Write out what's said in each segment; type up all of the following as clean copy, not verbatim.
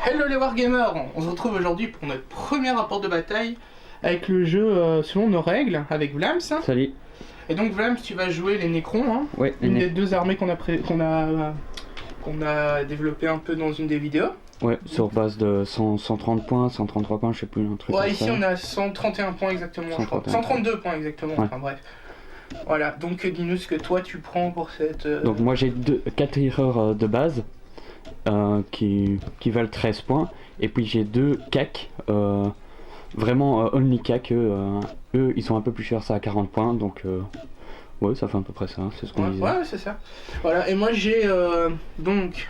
Hello les Wargamers, on se retrouve aujourd'hui pour notre premier rapport de bataille avec le jeu selon nos règles, avec Vlams. Salut. Et donc Vlams, tu vas jouer les Necrons, hein, ouais, une des deux armées qu'on a développé un peu dans une des vidéos. Ouais, sur base de 130 points, 133 points, je sais plus, un truc ouais, comme ici ça. on a 131 points exactement, je crois. 132 points exactement, ouais. Enfin bref. Voilà, donc dis-nous ce que toi tu prends pour cette... Donc moi j'ai 4 tireurs de base qui valent 13 points. Et puis j'ai 2 CAC, vraiment only CAC, eux ils sont un peu plus chers, ça à 40 points, donc ouais ça fait à peu près ça, c'est ce qu'on disait. Ouais, c'est ça. Voilà, et moi j'ai donc...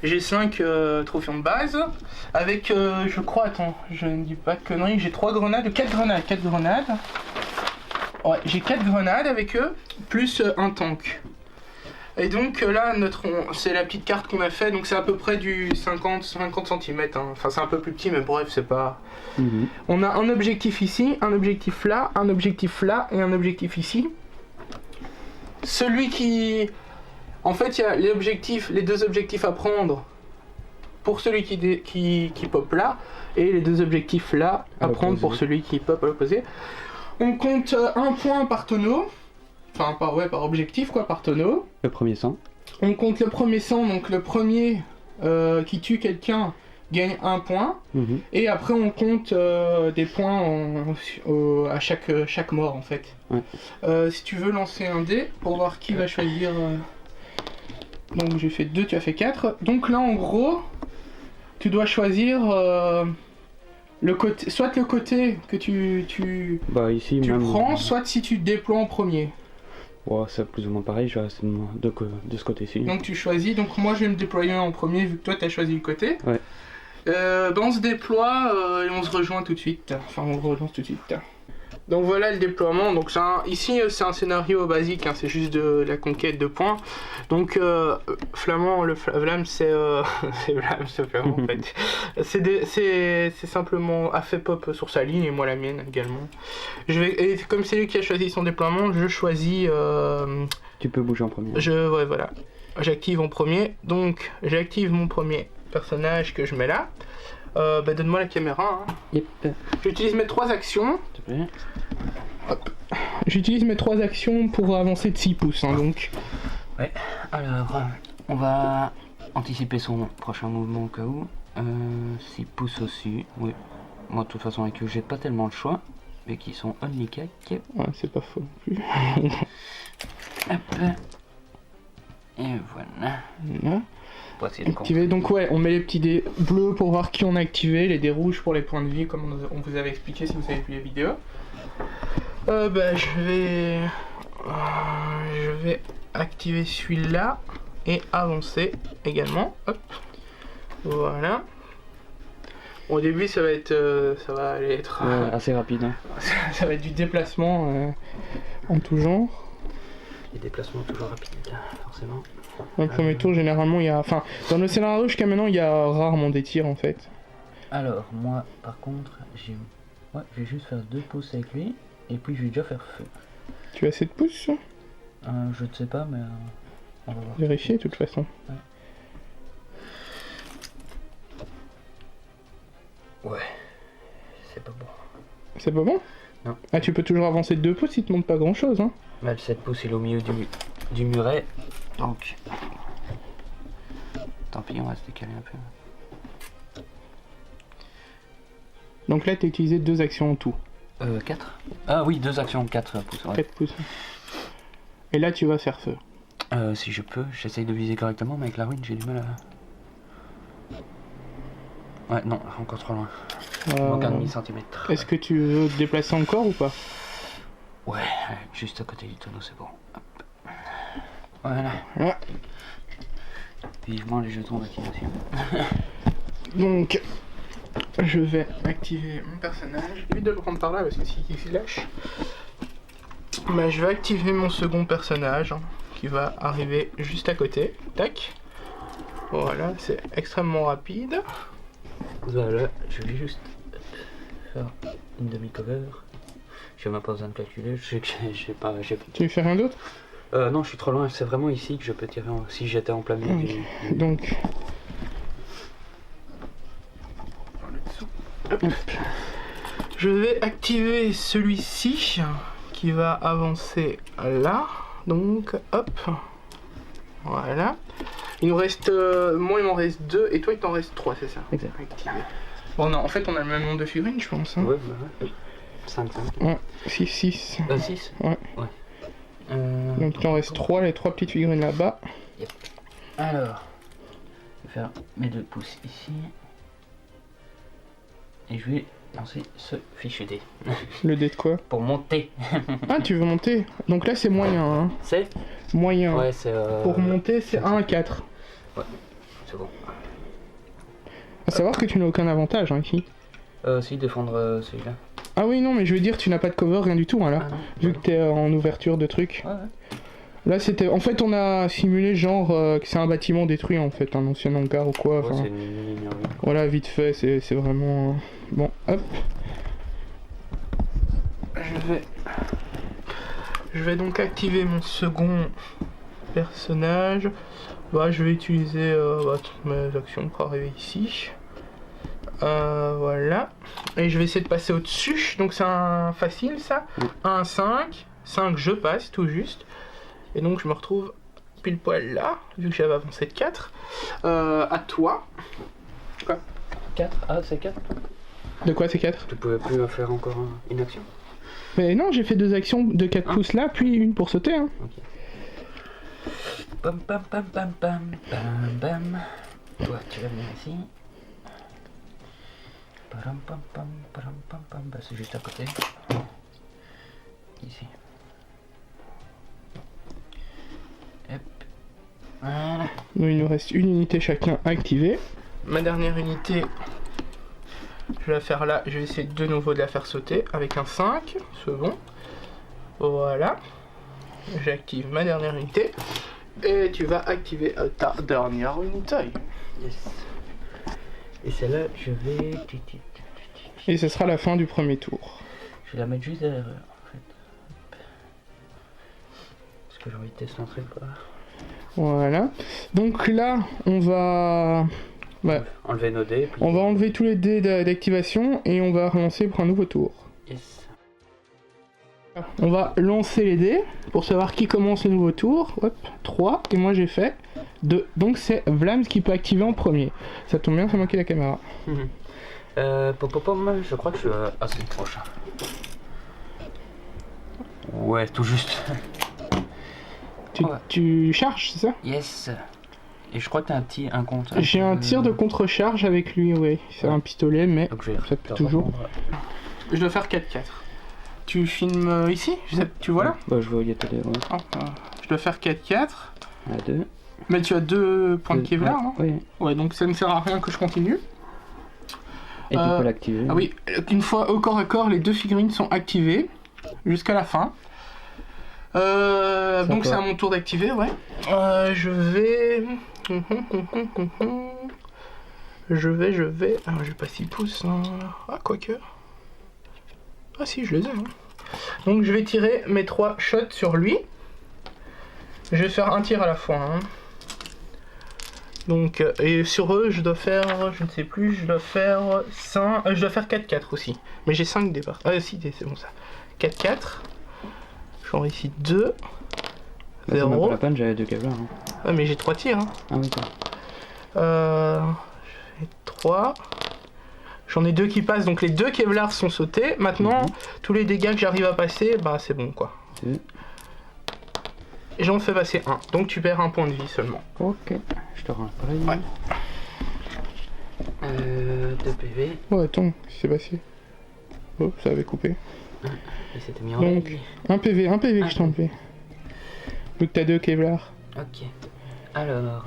J'ai 5 trophions de base, avec, je crois, attends, je ne dis pas de conneries, j'ai 4 grenades. Ouais, j'ai 4 grenades avec eux, plus un tank. Et donc là, c'est la petite carte qu'on a fait, donc c'est à peu près du 50 cm, hein. Enfin c'est un peu plus petit, mais bref, c'est pas... On a un objectif ici, un objectif là, un objectif là, et un objectif ici. En fait, il y a les deux objectifs à prendre pour celui qui pop là, et les deux objectifs là à prendre pour celui qui pop à l'opposé. On compte un point par tonneau, enfin par objectif quoi, par tonneau. Le premier sang. On compte le premier sang, donc le premier qui tue quelqu'un gagne un point, et après on compte des points à chaque mort en fait. Ouais. Si tu veux lancer un dé pour voir qui va choisir... Donc j'ai fait 2, tu as fait 4. Donc là en gros, tu dois choisir soit le côté que tu prends, soit si tu déploies en premier. Ouais, c'est plus ou moins pareil, je reste de ce côté-ci. Donc tu choisis, donc moi je vais me déployer en premier vu que toi tu as choisi le côté. Ouais. On se déploie et on se rejoint tout de suite. Enfin on relance tout de suite. Donc voilà le déploiement, donc ici c'est un scénario basique, hein, c'est juste de la conquête de points. Donc Vlams c'est Flamand en fait. C'est simplement a fait pop sur sa ligne et moi la mienne également. Et comme c'est lui qui a choisi son déploiement, je choisis... Tu peux bouger en premier. Ouais voilà, j'active en premier, donc j'active mon premier personnage que je mets là. Donne-moi la caméra. Hein. Yep. J'utilise mes 3 actions. S'il te plaît. Hop. J'utilise mes 3 actions pour avancer de 6 pouces. Hein, donc. Ouais, alors on va anticiper son prochain mouvement au cas où. 6 pouces au-dessus. Oui. Moi de toute façon avec eux j'ai pas tellement le choix. Mais qui sont only cac. Ouais, c'est pas faux non plus. Hop. Et voilà. Activer. Donc ouais, on met les petits dés bleus pour voir qui on a activé, les dés rouges pour les points de vie comme on vous avait expliqué si vous avez vu les vidéos. Je vais activer celui-là et avancer également. Hop. Voilà. Au début ça va aller être assez rapide. Hein. Ça va être du déplacement en tout genre. Les déplacements toujours rapides, forcément. Dans le premier tour, généralement, il y a... Enfin, dans le scénario jusqu'à maintenant, il y a rarement des tirs, en fait. Alors, moi, par contre, je vais juste faire 2 pouces avec lui, et puis je vais déjà faire feu. Tu as 7 pouces je ne sais pas, mais... on va voir. Vérifier, de toute façon. Ouais. C'est pas bon. C'est pas bon? Non. Ah, tu peux toujours avancer de 2 pouces, il te montre pas grand-chose, hein. Bah, le 7 pouces, il est au milieu du muret, donc... Tant pis, on va se décaler un peu. Donc là, tu as utilisé 2 actions en tout. 4 Ah oui, 2 actions, 4 pouces, ouais. 4 pouces. Et là, tu vas faire feu. Si je peux, j'essaye de viser correctement, mais avec la ruine, j'ai du mal à... Ouais, non, encore trop loin. Manque un demi-centimètre. Est-ce que tu veux te déplacer encore ou pas? Ouais, juste à côté du tonneau, c'est bon. Hop. Voilà. Ouais. Vivement les jetons d'activation. Donc, je vais activer mon personnage. Évite de le prendre par là parce que s'il se lâche. Je vais activer mon second personnage qui va arriver juste à côté. Tac. Voilà, c'est extrêmement rapide. Voilà, je vais juste faire une demi-cover. J'ai même pas besoin de calculer, je sais que j'ai pas... Tu veux faire rien d'autre? Non, je suis trop loin, c'est vraiment ici que je peux tirer si j'étais en plein milieu. Donc... Hop. Je vais activer celui-ci qui va avancer là. Donc, hop. Voilà. Il nous reste... moi, il m'en reste 2 et toi, il t'en reste 3, c'est ça? Exact. Activé. Bon, non, en fait, on a le même nombre de figurines, je pense. Hein. Ouais, bah ouais. 5. Ouais, 6. 6. 6. Ouais. Donc, il t'en reste 3, les 3 petites figurines là-bas. Yep. Alors, je vais faire mes 2 pouces ici. Et je vais lancer ce fichu dé. Le dé de quoi? Pour monter. Ah, tu veux monter? Donc là, c'est moyen. Hein. C'est Moyen. Ouais, c'est. Pour monter, c'est 1 à 4. Ouais, c'est bon. À savoir que tu n'as aucun avantage hein, ici. Si, défendre celui-là. Ah oui, non, mais je veux dire, tu n'as pas de cover, rien du tout, hein, là. Ah non, vu que t'es en ouverture de trucs. Ouais. Là, c'était... En fait, on a simulé genre que c'est un bâtiment détruit, en fait, un ancien hangar ou quoi. Ouais, Enfin, c'est une ligne, oui. voilà, vite fait, c'est vraiment... Bon, hop. Je vais donc activer mon second personnage. Bah, je vais utiliser toutes mes actions pour arriver ici. Voilà. Et je vais essayer de passer au-dessus. Donc c'est un facile ça. 1, 5. 5, je passe tout juste. Et donc je me retrouve pile poil là, vu que j'avais avancé de 4. À toi. Quoi? 4. Ah, c'est 4. De quoi c'est 4? Tu pouvais plus faire encore une action? Mais non, j'ai fait 2 actions de 4 pouces là, puis une pour sauter. Hein. Ok. Pam pam pam pam pam pam pam. Toi, tu vas venir ici. Pam pam pam pam pam pam. Bah, c'est juste à côté. Ici. Hop. Voilà. Donc il nous reste une unité chacun activée. Ma dernière unité, je vais la faire là. Je vais essayer de nouveau de la faire sauter avec un 5. C'est bon. Voilà. J'active ma dernière unité. Et tu vas activer ta dernière unité. Yes. Et celle-là, je vais. Et ce sera la fin du premier tour. Je vais la mettre juste derrière eux, en fait. Parce que j'ai envie de tester un truc, quoi. Voilà. Donc là, on va... Ouais. Enlever nos dés. Puis... On va enlever tous les dés d'activation et on va relancer pour un nouveau tour. Yes. On va lancer les dés pour savoir qui commence le nouveau tour. Hop, 3 et moi j'ai fait 2. Donc c'est Vlams qui peut activer en premier. Ça tombe bien, c'est moi qui ai la caméra. Popopom, je crois que je suis assez proche. Ouais, tout juste. Tu charges, c'est ça? Yes. Et je crois que t'as un compte. J'ai un tir de contre-charge avec lui, oui. C'est un pistolet, mais donc, ça peut toujours. Je dois faire 4-4. Tu filmes ici? Tu vois là? Bah, je vois, il y a tes dés, ouais. Je dois faire 4-4. 2. Mais tu as 2 points de Kevlar, non? Oui. Ouais, donc ça ne sert à rien que je continue. Et tu peux l'activer. Ah oui, une fois au corps à corps, les 2 figurines sont activées jusqu'à la fin. Donc c'est à mon tour d'activer, ouais. Je vais... Alors j'ai pas 6 pouces. Hein. Ah, quoique. Ah si, je les ai. Hein. Donc je vais tirer mes 3 shots sur lui. Je vais faire un tir à la fois. Hein. Donc, et sur eux, je dois faire, je ne sais plus, je dois faire 5, je dois faire 4-4 aussi. Mais j'ai 5 dés par... si, c'est bon ça. 4-4. Genre ici 2. Bah, 0. C'est pas la peine, j'avais 2 Kevlar. Hein. Ah, mais j'ai 3 tirs. Hein. Ah oui, j'ai 3. J'en ai 2 qui passent, donc les 2 Kevlar sont sautés. Maintenant, tous les dégâts que j'arrive à passer, bah c'est bon quoi. Et j'en fais passer 1. Donc tu perds un point de vie seulement. Ok, je te rends l'appareil. Ouais. 2 PV. Oh attends, qu'est-ce qui s'est passé? Oh, ça avait coupé. Et c'était mis en donc, ligne. un PV que je t'en fais. Vu que t'as 2 Kevlar. Ok. Alors...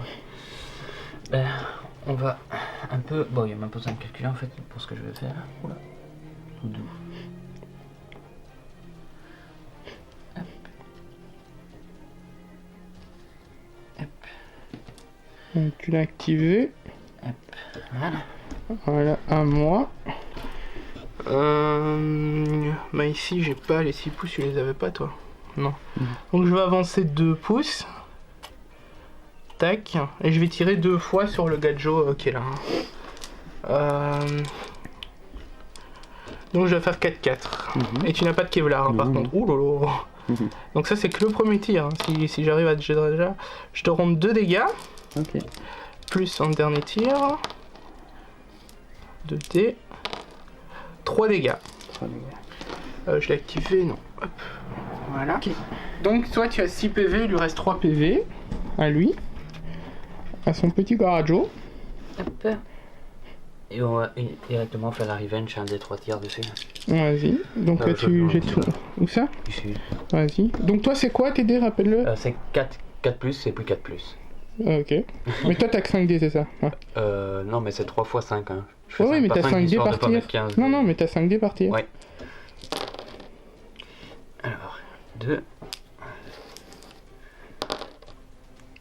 on va un peu... Bon, il n'y a même pas besoin de calculer en fait pour ce que je vais faire. Oula. Doux. Hop. Hop. Donc tu l'as activé. Hop. Voilà. Voilà, à moi. Bah ici j'ai pas les 6 pouces, tu les avais pas toi? Non. Donc je vais avancer 2 pouces. Tac. Et je vais tirer 2 fois sur le Gadjo qui est là. Donc je vais faire 4-4. Mhm. Et tu n'as pas de Kevlar, hein, par Non, contre. Ouh lolo. Mhm. Donc ça c'est que le premier tir. Hein. Si j'arrive à te jeter déjà, je te rends 2 dégâts. Ok. Plus un dernier tir. 2 dés. 3 dégâts. 3 dégâts. Je l'ai activé, non. Hop. Voilà. Ok. Donc toi tu as 6 PV, il lui reste 3 PV. À lui. À son petit Garajo. Hop. Et on va directement faire la revenge, un des 3 tirs dessus. Vas-y. Donc Je tu peux jettes en tout. dire. Où ça? Ici. Vas-y. Donc toi c'est quoi tes dés, rappelle-le? C'est 4 plus et puis 4 plus. Ah, ok. Mais toi t'as que 5 dés, c'est ça? Ouais. Non, mais c'est 3 x 5. Hein. Je fais Ouais, cinq mais par t'as 5 dés histoire de par pas tir. mettre 15. Non, non, mais t'as 5 dés par tir. Ouais. Alors, 2.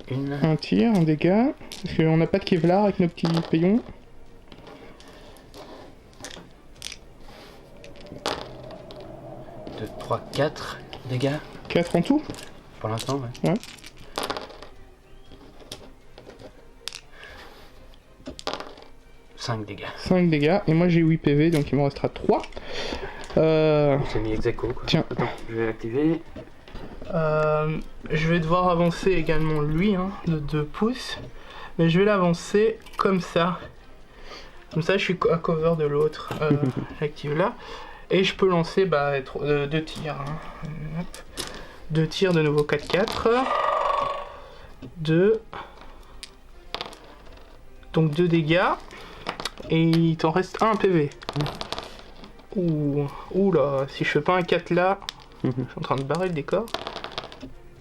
1. Un tir, un dégât. Parce qu'on n'a pas de Kevlar avec nos petits payons. 2, 3, 4 dégâts 4 en tout. pour l'instant, ouais. Ouais. Cinq dégâts. 5 dégâts. Et moi j'ai 8 PV, donc il m'en restera 3. C'est mis ex aequo, quoi. Tiens. Attends, je vais l'activer. Je vais devoir avancer également lui, hein, de 2 pouces. Mais je vais l'avancer comme ça. Comme ça, je suis à cover de l'autre. J'active là. Et je peux lancer 2 tirs. Hein. 2 tirs de nouveau 4-4. 2. Donc 2 dégâts. Et il t'en reste 1 PV. Ouh là, si je fais pas un 4 là, je suis en train de barrer le décor.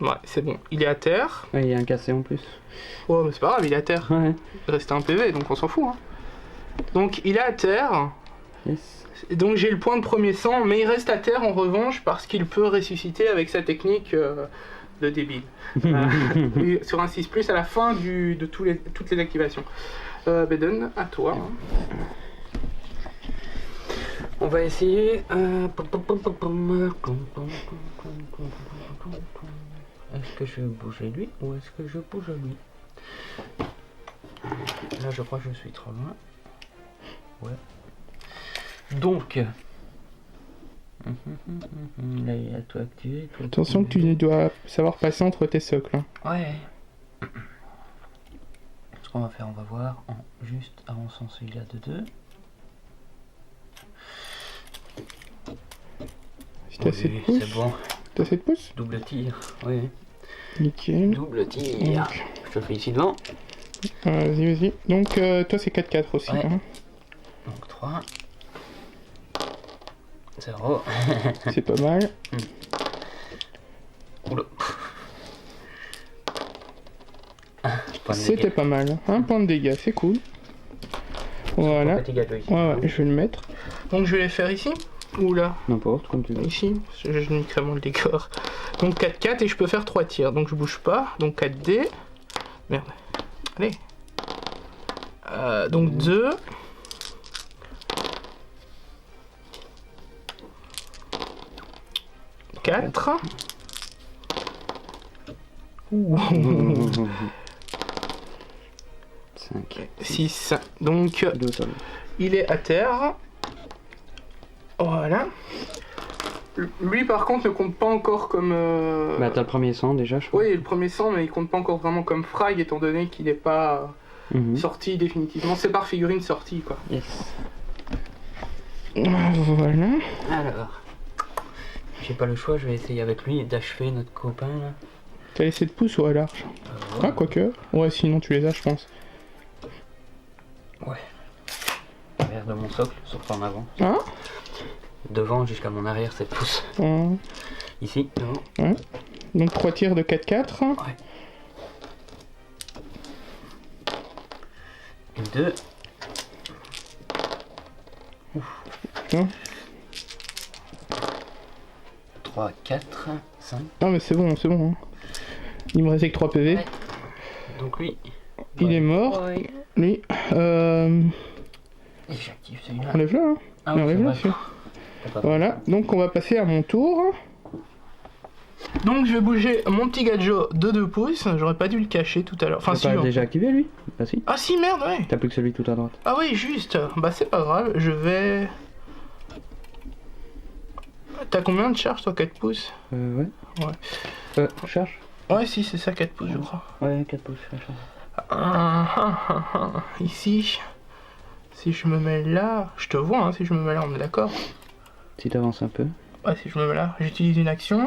Ouais, c'est bon. Il est à terre. Ouais, il y a un cassé en plus. Oh, mais c'est pas grave, il est à terre. Ouais. Il reste un PV, donc on s'en fout. Hein. Donc il est à terre. Yes. Et donc j'ai le point de premier sang, mais il reste à terre en revanche parce qu'il peut ressusciter avec sa technique de débile. Sur un 6+, à la fin de toutes les activations. Beden, à toi. Hein. On va essayer. Est-ce que je vais bouger lui ou est-ce que je bouge lui? Là, je crois que je suis trop loin. Ouais. Donc. Là, il a tout activé. Tout Attention que tu dois savoir passer entre tes socles. Hein. Ouais. Ce qu'on va faire, on va voir en juste avançant celui-là de 2. Si t'as 7 pouces. C'est bon. T'as 7 pouces? Double tir. Oui. Nickel. Double tir. Donc, Je te le fais ici devant. vas-y, vas-y. Donc toi c'est 4-4 aussi. Ouais. Hein. Donc 3. 0. C'est pas mal. Oula. C'était pas mal. Un point de dégâts, c'est cool. Voilà. Ouais, je vais le mettre. Donc je vais les faire ici ou là? N'importe, comme tu veux. Ici, je nique vraiment le décor. Donc 4-4 et je peux faire 3 tirs. Donc je bouge pas. Donc 4D. Merde. Allez. Donc 2. Quatre. Ouh. 5. 6. Donc il est à terre. Voilà. Lui par contre ne compte pas encore comme... Bah t'as le premier sang déjà je crois. Oui, le premier sang, mais il compte pas encore vraiment comme frag étant donné qu'il n'est pas sorti définitivement. C'est par figurine sortie quoi. Yes. Voilà. Alors. J'ai pas le choix, je vais essayer avec lui d'achever notre copain là. T'as les 7 pouces ou à large? Ah quoique. Ouais sinon tu les as je pense. Ouais. Arrière de mon socle, sauf en avant. Hein? Devant jusqu'à mon arrière 7 pouces. Ici, devant. Ouais. Donc 3 tirs de 4-4. Ouais. 2. Non. 3, 4, 5. Ah mais c'est bon, c'est bon. Hein. Il me restait que 3 PV. Ouais. Donc lui. Il est mort. Ouais. Lui. Et j'active celui-là. Enlève-le hein. Ah oui, Enlève-le. c'est vrai. Voilà, donc on va passer à mon tour. Donc je vais bouger mon petit Gadjo de 2 pouces. J'aurais pas dû le cacher tout à l'heure. Enfin si. T'as déjà activé lui? Bah si. Ah si merde ouais. T'as plus que celui tout à droite. Ah oui juste. Bah c'est pas grave. Je vais T'as combien de charge toi, 4 pouces? Ouais. Charge? Ouais, si, c'est ça, 4 pouces, je crois. Ouais, 4 pouces, charge. Ici, si je me mets là, je te vois, hein, si je me mets là, on est d'accord? Si t'avances un peu. Ouais, si je me mets là, j'utilise une action.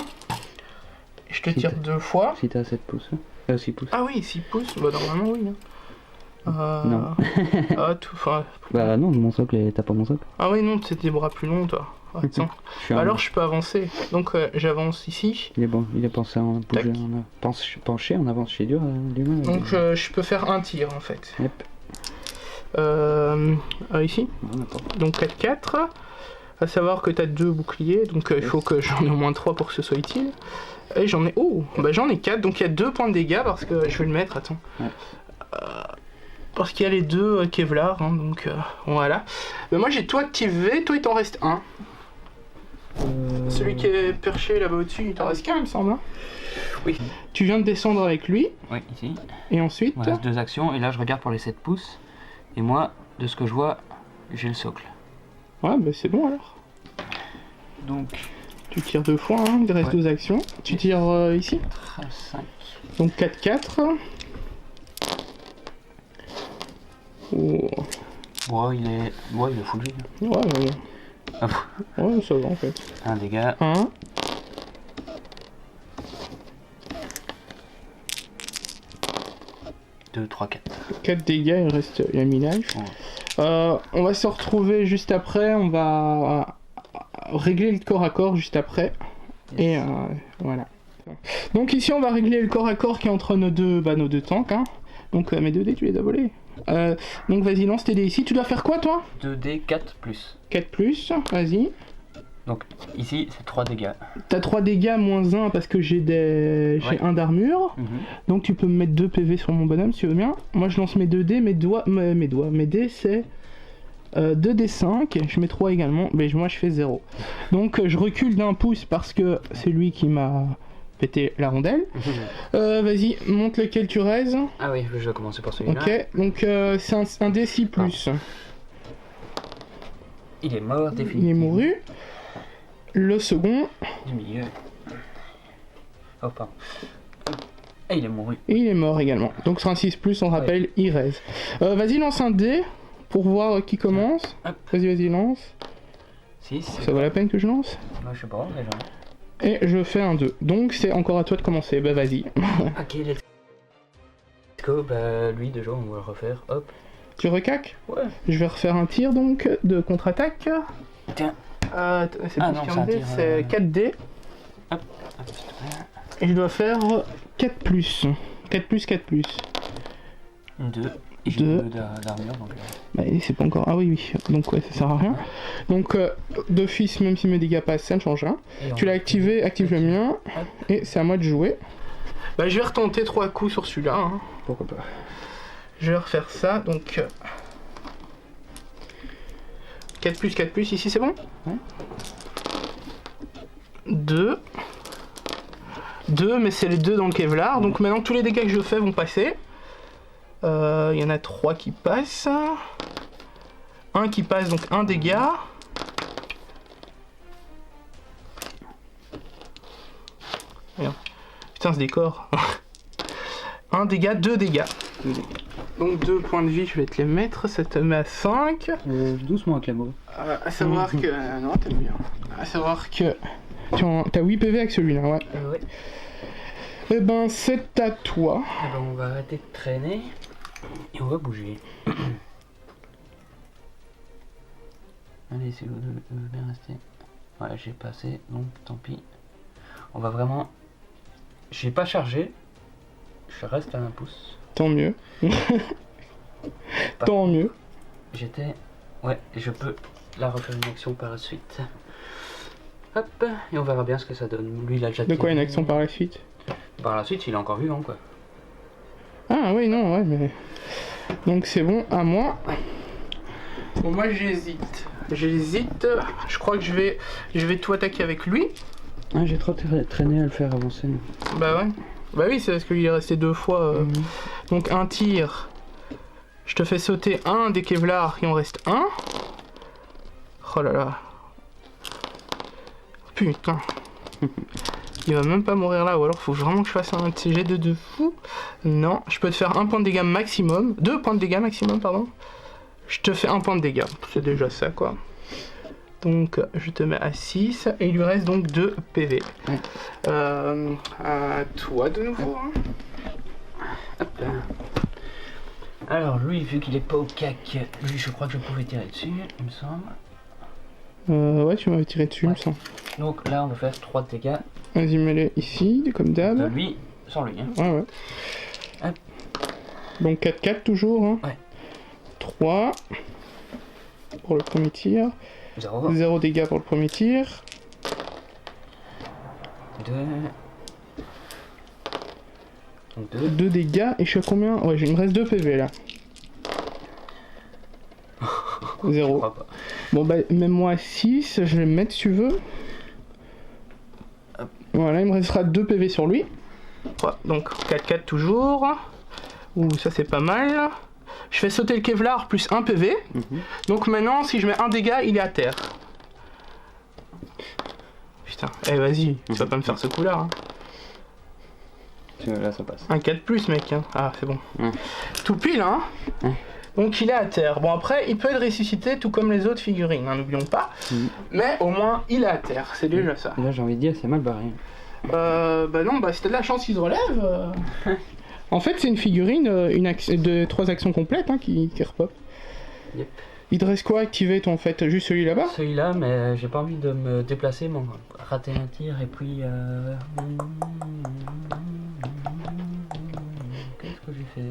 Je te tire 2 fois. Si t'as 7 pouces. 6 pouces. Ah oui, 6 pouces, bah normalement oui. Non. Bah non, mon socle, t'as pas mon socle. Ah oui, non, c'est des bras plus longs, toi. Attends. Alors je peux avancer. Donc j'avance ici. Il est bon, il est pensé en bouger, penché, on avance chez dur, l'humain. Donc je peux faire un tir en fait. Yep. Ici. Donc 4-4. À savoir que t'as 2 boucliers, donc il faut que j'en ai au moins 3 pour que ce soit utile. Et j'en ai... Oh, bah j'en ai 4, donc il y a 2 points de dégâts parce que je vais le mettre, attends. Ouais. Parce qu'il y a les 2 Kevlar, hein, donc voilà. Mais moi j'ai tout activé, toi il t'en reste un. Celui qui est perché là-bas au-dessus, il t'en reste qu'un il me semble. Hein. Oui. Tu viens de descendre avec lui. Oui, ici. Et ensuite... Il me reste 2 actions, et là je regarde pour les 7 pouces. Et moi, de ce que je vois, j'ai le socle. Ouais, bah c'est bon alors. Donc... Tu tires 2 fois, hein, il reste 2 actions. Tu tires ici. 5. Donc 4-4. Oh. Ouais, il est full vie. Ouais. Ouais, ça va en fait. Un dégât. 1. Deux, 3, 4. 4 dégâts, il reste la mi-life. Ouais. On va se retrouver juste après, on va régler le corps à corps juste après. Yes. Et voilà. Donc ici on va régler le corps à corps qui est entre nos deux tanks. Hein. Donc mes 2 dés tu les as volés. Donc vas-y lance tes dés ici. Tu dois faire quoi toi? 2D 4 plus. 4 plus, vas-y. Donc ici c'est 3 dégâts. T'as 3 dégâts moins 1 parce que j'ai 1 d'armure. Donc tu peux me mettre 2 PV sur mon bonhomme si tu veux bien. Moi je lance mes 2 dés, mes dés c'est 2d5, je mets 3 également, mais moi je fais 0. Donc je recule d'1 pouce parce que c'est lui qui m'a pété la rondelle. Vas-y, monte lequel tu raises. Ah oui, je vais commencer par celui-là. Ok, donc c'est un D6 plus. Il est mort définitivement. Il est mouru. Le second. Du milieu. Oh pardon. Et il est mouru. Et il est mort également. Donc sur un 6 plus, on rappelle, il raise. Vas-y, lance un dé. Pour voir qui commence. Vas-y, lance. 6. Ça vaut la peine que je lance? Moi je sais pas, déjà. Et je fais un 2. Donc c'est encore à toi de commencer. Bah vas-y. Ok, let's go. Bah lui déjà on va le refaire. Hop. Tu recaques? Ouais. Je vais refaire un tir donc de contre-attaque. Tiens. C'est plus qu'un dé, c'est 4D. Hop. Et je dois faire 4 plus. 4 plus, 4 plus. 2. Et j'ai 2 d'armure donc... Bah c'est pas encore... Ah oui. Donc ouais, ça sert à rien. Donc d'office, même si mes dégâts passent, ça ne change rien. Tu l'as activé, active le mien. Et c'est à moi de jouer. Bah je vais retenter 3 coups sur celui-là. Hein. Pourquoi pas. Je vais refaire ça, donc... 4 plus, ici c'est bon? Ouais. 2. 2, mais c'est les 2 dans le Kevlar. Donc maintenant tous les dégâts que je fais vont passer. Il y en a 3 qui passent. 1 qui passe, donc 1 dégât. Merde. Putain, ce décor. 1 dégât, 2 dégâts. Donc 2 points de vie, je vais te les mettre. Ça te met à 5. Doucement avec la mot. À savoir que... non, t'aimes bien. À savoir que... T'as 8 PV avec celui-là, ouais. Ouais. Eh ben, c'est à toi. Eh ben, on va arrêter de traîner. Et on va bouger. Allez, c'est l'eau de bien rester. Ouais, j'ai passé, donc tant pis. On va vraiment... J'ai pas chargé. Je reste à 1 pouce. Tant mieux. Tant mieux. J'étais... Ouais, je peux la refaire une action par la suite. Hop, et on verra bien ce que ça donne. Lui, il a déjà... De quoi une action par la suite? Par la suite, il est encore vivant, quoi. Ah oui, non, ouais, mais... Donc c'est bon, à moi. Bon, moi j'hésite. Je crois que je vais tout attaquer avec lui. Ah, j'ai trop traîné à le faire avancer. Bah ouais. Bah oui, c'est parce qu'il est resté 2 fois. Donc un tir. Je te fais sauter un des Kevlar, il en reste 1. Oh là là. putain. Il va même pas mourir là, ou alors faut vraiment que je fasse un CG de fou. Non, je peux te faire 1 point de dégâts maximum. 2 points de dégâts maximum, pardon. Je te fais 1 point de dégâts. C'est déjà ça, quoi. Donc, je te mets à 6. Et il lui reste donc 2 PV. Ouais. À toi de nouveau. Hein. Hop là. Alors, lui, vu qu'il est pas au cac, lui, je crois que je pouvais tirer dessus, il me semble. Ouais, tu m'avais tiré dessus, il me semble. Donc là, on va faire 3 dégâts. Vas-y, mets-le ici, comme De d'hab. lui, sans lui. Hein. Ouais, ouais. Hop. Donc 4-4 toujours. Hein. Ouais. 3 pour le premier tir. 0. 0 dégâts pour le premier tir. 2. Donc 2. 2 dégâts. Et je suis à combien? Ouais, il me reste 2 PV là. 0. Bon, bah, mets-moi à 6. Je vais le mettre si tu veux. Hop. Voilà, il me restera 2 PV sur lui. Ouais, donc 4-4 toujours. Ouh, ça c'est pas mal. Je fais sauter le Kevlar plus 1 PV. Donc maintenant, si je mets 1 dégât, il est à terre. Putain, eh vas-y, tu vas pas me faire ce coup-là. Hein. Là, ça passe. Un 4+, mec. Hein. Ah, c'est bon. Ouais. Tout pile, hein. Ouais. Donc il est à terre. Bon, après, il peut être ressuscité tout comme les autres figurines, hein, n'oublions pas. Mais au moins, il est à terre. C'est déjà ça. Là, j'ai envie de dire, c'est mal barré. Bah non, bah si t'as de la chance, il se relève. En fait, c'est une figurine de 3 actions complètes hein, qui repop. Yep. Il te reste quoi à activer, toi, en fait? Juste celui là-bas? Celui-là, mais j'ai pas envie de me déplacer, mon rater un tir et puis. Qu'est-ce que j'ai fait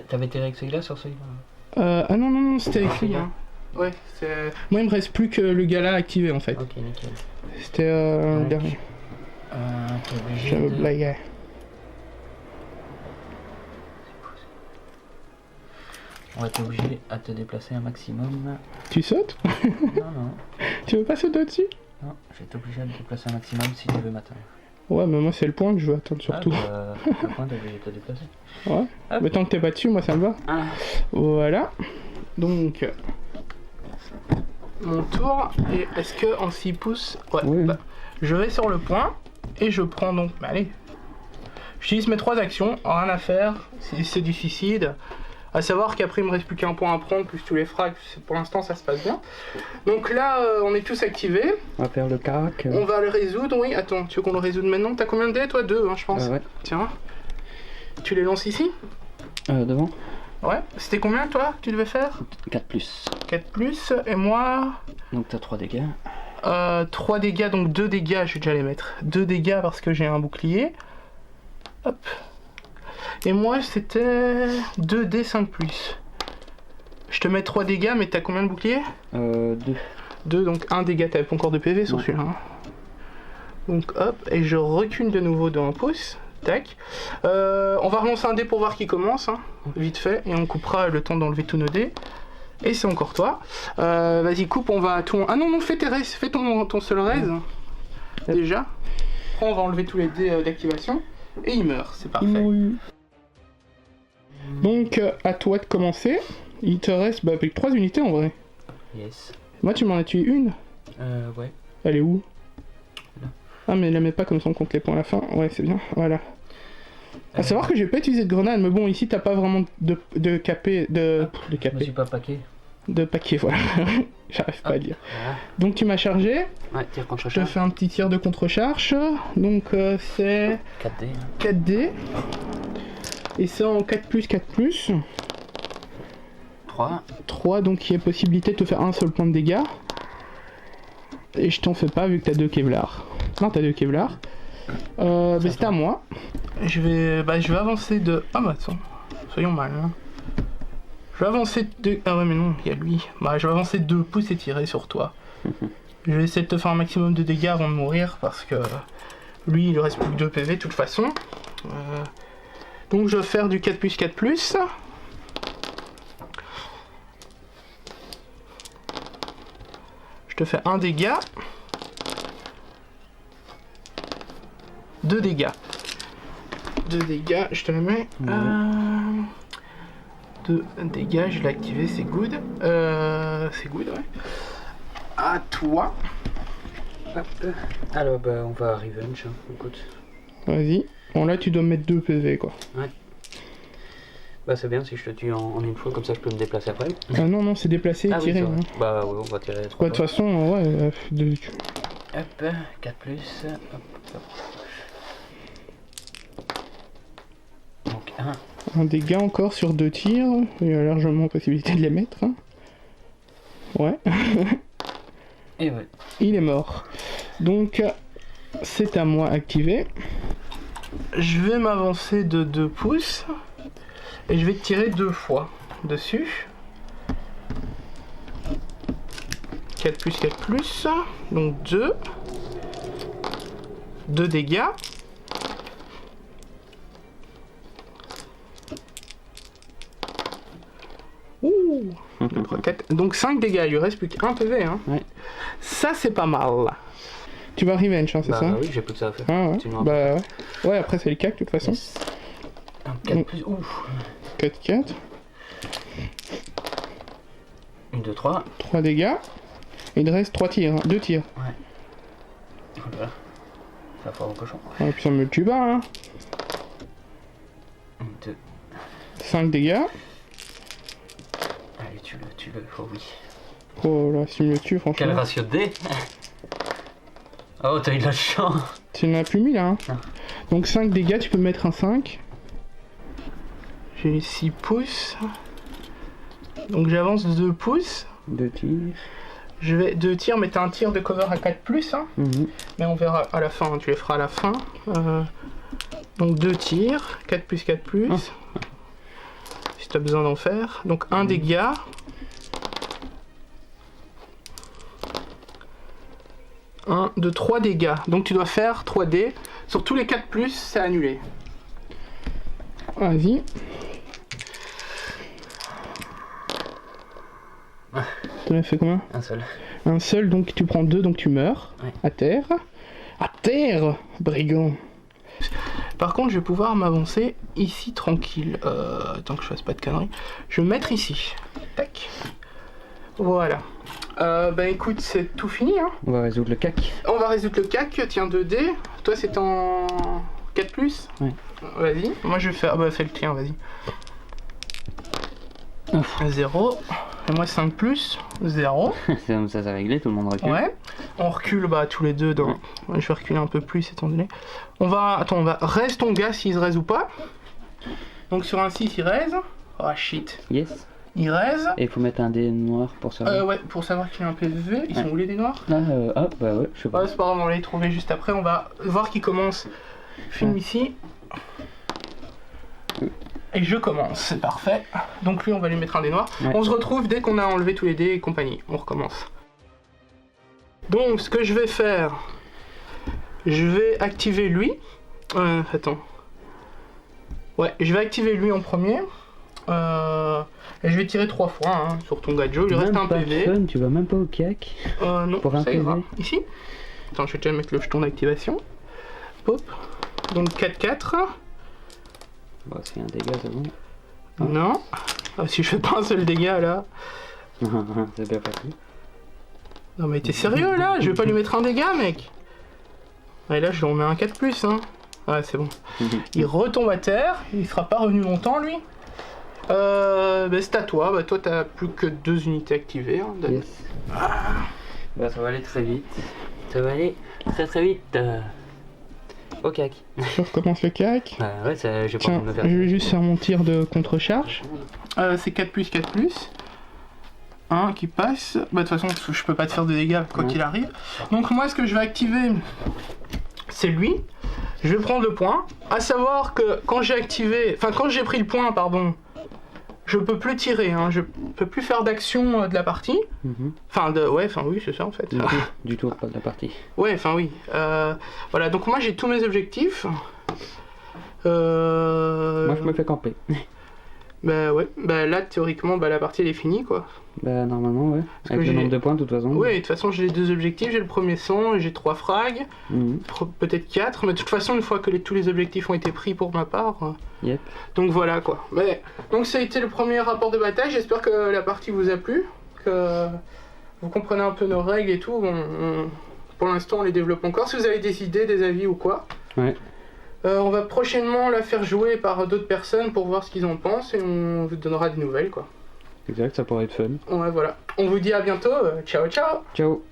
T'avais tiré avec celui-là sur celui-là? Ah non, c'était avec lui. Hein. Ouais, c'est. Moi, il me reste plus que le gars-là activé, en fait. Ok, nickel. C'était le dernier. T'es obligé J'avais de... blagué. On va t'obliger à te déplacer un maximum. Tu sautes? Non. Tu veux pas sauter au-dessus? Non, je vais t'obliger à te déplacer un maximum si tu veux m'atteindre. Ouais, mais moi, c'est le point que je veux atteindre surtout. Le point, t'es obligé de te déplacer. Ouais. Hop. Mais tant que t'es pas dessus, moi, ça me va. Ah. Voilà. Donc. Mon tour. Et est-ce que en 6 pouces. Ouais. Oui. Bah, je vais sur le point. Et je prends donc. Bah, allez. J'utilise mes 3 actions. Rien à faire. C'est du suicide. À savoir qu'après il me reste plus qu'un point à prendre, plus tous les frags, pour l'instant ça se passe bien. Donc là on est tous activés. On va faire le carac. On va le résoudre, oui. Attends, tu veux qu'on le résoudre maintenant? T'as combien de dés toi? 2 hein, je pense. Ouais. Tiens. Tu les lances ici? Devant. Ouais. C'était combien toi tu devais faire? 4+. 4+, et moi... Donc t'as 3 dégâts. 3 dégâts, donc 2 dégâts, je vais déjà les mettre. 2 dégâts parce que j'ai un bouclier. Hop. Et moi c'était 2D 5+. Je te mets 3 dégâts, mais t'as combien de boucliers? 2. 2, donc 1 dégât, t'avais pas encore de PV sur celui-là. Hein. Donc hop, et je recule de nouveau de 1 pouce. Tac. On va relancer un dé pour voir qui commence, hein, vite fait, et on coupera le temps d'enlever tous nos dés. Et c'est encore toi. Vas-y, coupe, on va tout... Ah non, fais ton seul raise. Déjà. Après, on va enlever tous les dés d'activation. Et il meurt, c'est parfait. Donc, à toi de commencer. Il te reste avec 3 unités en vrai. Yes. Moi, tu m'en as tué une. Ouais. Elle est où? Là. Ah, mais la mets pas comme ça, on compte les points à la fin. Ouais, c'est bien, voilà. À savoir que j'ai pas utilisé de grenade, mais bon, ici, t'as pas vraiment de capé... De Je me suis pas paqué. De paquet, voilà. J'arrive pas à dire. Voilà. Donc, tu m'as chargé. Ouais, tir contre Je te charge. fais un petit tir de contre-charge. Donc, c'est 4D. 4D. Et c'est en 4+, 4+. 3. 3, donc il y a possibilité de te faire un seul point de dégâts. Et je t'en fais pas vu que t'as 2 Kevlar. Non, t'as 2 Kevlar. Bah c'était à moi. Je vais avancer de... Ah bah attends, soyons mal. Hein. Je vais avancer de... Ah ouais mais non, il y a lui. Bah je vais avancer de 2 pouces et tirer sur toi. Je vais essayer de te faire un maximum de dégâts avant de mourir parce que... Lui il lui reste plus que 2 PV de toute façon. Donc je vais faire du 4+, 4+. Je te fais 1 dégât. 2 dégâts. 2 dégâts, je te le mets. 2 dégâts, je l'ai activé, c'est good. C'est good, ouais. À toi. Hop. Alors bah on va à revenge, hein. Écoute. Vas-y. Bon là tu dois mettre 2 PV quoi. Ouais. Bah c'est bien si je te tue en une fois, comme ça je peux me déplacer après. Ah non, c'est déplacé et Ah tirer. oui, Hein. Bah ouais, on va tirer. Ouais, de toute façon, ouais. Hop, 4 plus. Hop. Donc 1. Un dégât encore sur 2 tirs. Il y a largement possibilité de les mettre. Hein. Ouais. Et ouais. Il est mort. Donc, c'est à moi activé. Je vais m'avancer de 2 pouces. Et je vais tirer 2 fois dessus. 4 plus, 4 plus. Donc 2. 2 dégâts. Ouh, 2, 3, 4. Donc 5 dégâts, il lui reste plus qu'un PV. Hein. Ouais. Ça, c'est pas mal. Tu vas revenge, hein, c'est Bah ça? oui, j'ai plus que ça à faire. Ah, ouais. Sinon, Bah ouais. Ouais, après, c'est le cac, de toute façon. Yes. Un 4 plus. Ouf. 4, 4. 1, 2, 3. 3 dégâts. Il reste 3 tirs, hein. 2 tirs. Ouais. Voilà. Ça va faire au cochon. Et puis ça me tue pas, hein. 1, 2. 5 dégâts. Allez, tue-le, oh oui. Oh là, si me le tue, franchement. Quel ratio de dés. Oh, t'as eu de la chance. Tu n'en as plus mis là, hein. Non. Donc 5 dégâts, tu peux mettre un 5. J'ai 6 pouces. Donc j'avance de 2 pouces. 2 tirs. Je vais 2 tirs, mais t'as un tir de cover à 4 plus, hein. Mais on verra à la fin, hein. Tu les feras à la fin. Donc 2 tirs, 4 plus, 4 plus. Si t'as besoin d'en faire. Donc 1 dégât. Un, 2, 3 dégâts. Donc tu dois faire 3 dés. Sur tous les 4 plus, c'est annulé. Vas-y. T'en as fait combien? Un seul. Un seul, donc tu prends 2, donc tu meurs. Ouais. À terre. À terre, brigand. Par contre, je vais pouvoir m'avancer ici tranquille. Tant que je fasse pas de conneries. Je vais me mettre ici. Tac. Voilà. Bah écoute, c'est tout fini, hein. On va résoudre le cac. On va résoudre le cac. Tiens, 2 dés. Toi, c'est en 4 plus. Ouais. Vas-y. Moi, je vais faire. Bah, fais le tien, vas-y. 0. Et moi 5 plus, 0. C'est comme ça, c'est réglé, tout le monde recule. Ouais. On recule bah tous les deux dans. Ouais, je vais reculer un peu plus étant donné. On va. Attends, on va. Reste ton gars s'il se raise ou pas. Donc sur un 6 il raise. Oh shit. Yes. Il raise. Et il faut mettre un dé noir pour savoir. Ouais, pour savoir qu'il a un PV. Ils sont où les dés noirs? Ah bah ouais, je sais pas. Ouais, c'est pas grave, on va les trouver juste après. On va voir qui commence. Film ici. Et je commence, c'est parfait. Donc lui, on va lui mettre un dé noir. Ouais. On se retrouve dès qu'on a enlevé tous les dés et compagnie. On recommence. Donc, ce que je vais faire, je vais activer lui. Attends. Ouais, je vais activer lui en premier. Et je vais tirer 3 fois hein, sur ton gadget. Il lui reste un PV. Fun, tu vas même pas au cac. Non, pour un ça PV. ira. Ici. Attends, je vais déjà mettre le jeton d'activation. Hop. Donc 4-4. Bon, c'est un dégât, c'est bon. Non. Ah, si je fais pas un seul dégât là. C'est bien parti. Non mais t'es sérieux là? Je vais pas lui mettre un dégât mec. Et là je lui remets un 4 plus hein. Ouais c'est bon. Il retombe à terre, il sera pas revenu longtemps lui. Bah c'est à toi, bah toi t'as plus que 2 unités activées. Hein, Yes. Bah ça va aller très vite. Ça va aller très vite. Au cac. Je recommence le cac. Ouais, ça, j'ai pas Tiens, envie de me faire. je vais juste faire mon tir de contre-charge. C'est 4 plus, 4 plus. 1 qui passe. Bah de toute façon je peux pas te faire de dégâts quoi qu'il arrive. Donc moi ce que je vais activer c'est lui. Je vais prendre le point. À savoir que quand j'ai activé. Enfin quand j'ai pris le point pardon. Je peux plus tirer, hein. Je peux plus faire d'action de la partie. Enfin ouais, enfin oui c'est ça en fait. Du tour, pas de la partie. Ouais, enfin oui. Voilà, donc moi j'ai tous mes objectifs. Moi je me fais camper. Bah ouais, bah là théoriquement bah la partie elle est finie quoi. Bah normalement ouais, que avec le j'ai- nombre de points de toute façon. Oui, de toute façon j'ai les 2 objectifs, j'ai le premier 100 et j'ai 3 frags, Mhm. peut-être 4, mais de toute façon une fois que tous les objectifs ont été pris pour ma part, Yep. donc voilà quoi. Mais, donc ça a été le premier rapport de bataille, j'espère que la partie vous a plu, que vous comprenez un peu nos règles et tout, pour l'instant on les développe encore, si vous avez des idées, des avis ou quoi. Ouais. On va prochainement la faire jouer par d'autres personnes pour voir ce qu'ils en pensent et on vous donnera des nouvelles quoi. Exact, ça pourrait être fun. Ouais voilà. On vous dit à bientôt, ciao ciao. Ciao.